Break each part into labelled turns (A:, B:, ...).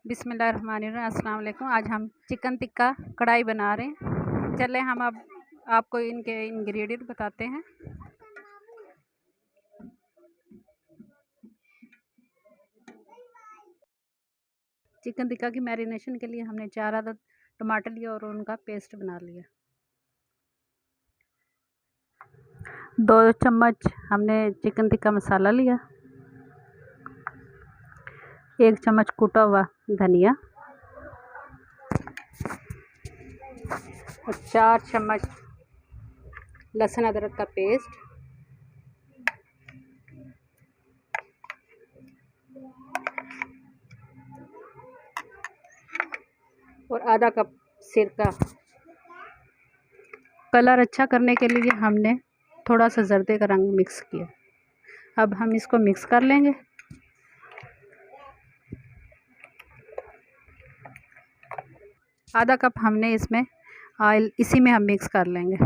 A: बिस्मिल्लाहिर्रहमानिर्रहीम। अस्सलाम वालेकुम। आज हम चिकन टिक्का कढ़ाई बना रहे हैं। चले हम अब आपको इनके इंग्रेडिएंट बताते हैं। चिकन टिक्का की मैरिनेशन के लिए हमने 4 अदद टमाटर लिए और उनका पेस्ट बना लिया। 2 चम्मच हमने चिकन टिक्का मसाला लिया, 1 चम्मच कूटा हुआ धनिया और 4 चम्मच लहसुन अदरक का पेस्ट, और आधा कप सिरका। कलर अच्छा करने के लिए हमने थोड़ा सा जर्दे का रंग मिक्स किया। अब हम इसको मिक्स कर लेंगे। आधा कप हमने इसमें ऑयल इसी में हम मिक्स कर लेंगे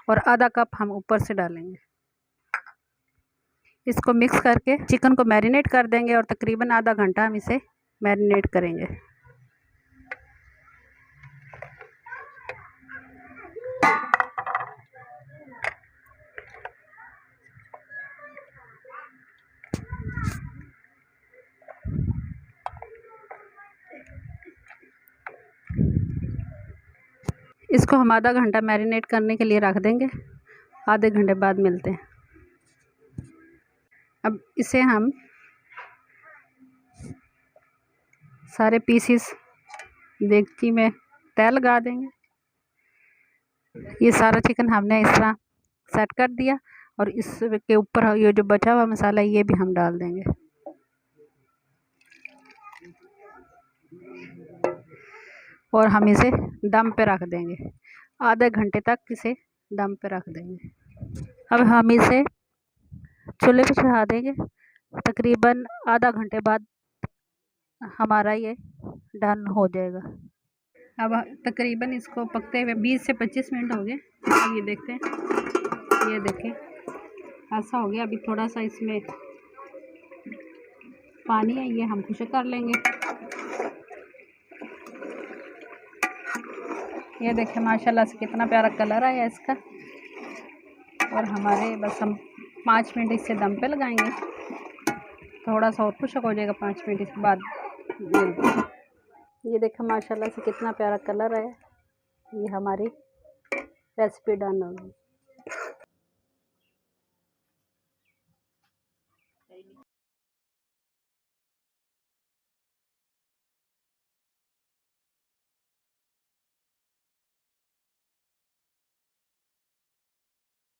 A: और आधा कप हम ऊपर से डालेंगे। इसको मिक्स करके चिकन को मैरिनेट कर देंगे और तकरीबन आधा घंटा हम इसे मैरिनेट करेंगे। इसको हम आधा घंटा मैरिनेट करने के लिए रख देंगे। आधे घंटे बाद मिलते हैं। अब इसे हम सारे पीसेस देगची में तय लगा देंगे। ये सारा चिकन हमने इस तरह सेट कर दिया और इसके ऊपर ये जो बचा हुआ मसाला ये भी हम डाल देंगे और हम इसे दम पे रख देंगे। आधे घंटे तक इसे दम पे रख देंगे। अब हम इसे चूल्हे पे चढ़ा देंगे। तकरीबन आधा घंटे बाद हमारा ये डन हो जाएगा। अब तकरीबन इसको पकते हुए 20 से 25 मिनट हो गए। अब ये देखते हैं, ये देखें ऐसा हो गया। अभी थोड़ा सा इसमें पानी है, ये हम खुश्क कर लेंगे। ये देखें माशाल्लाह से कितना प्यारा कलर आया इसका। और हमारे बस हम 5 मिनट इससे दम पे लगाएंगे। थोड़ा सा और खुश्क हो जाएगा 5 मिनट इसके बाद। ये देखें माशाल्लाह से कितना प्यारा कलर है। ये हमारी रेसिपी डन होगी।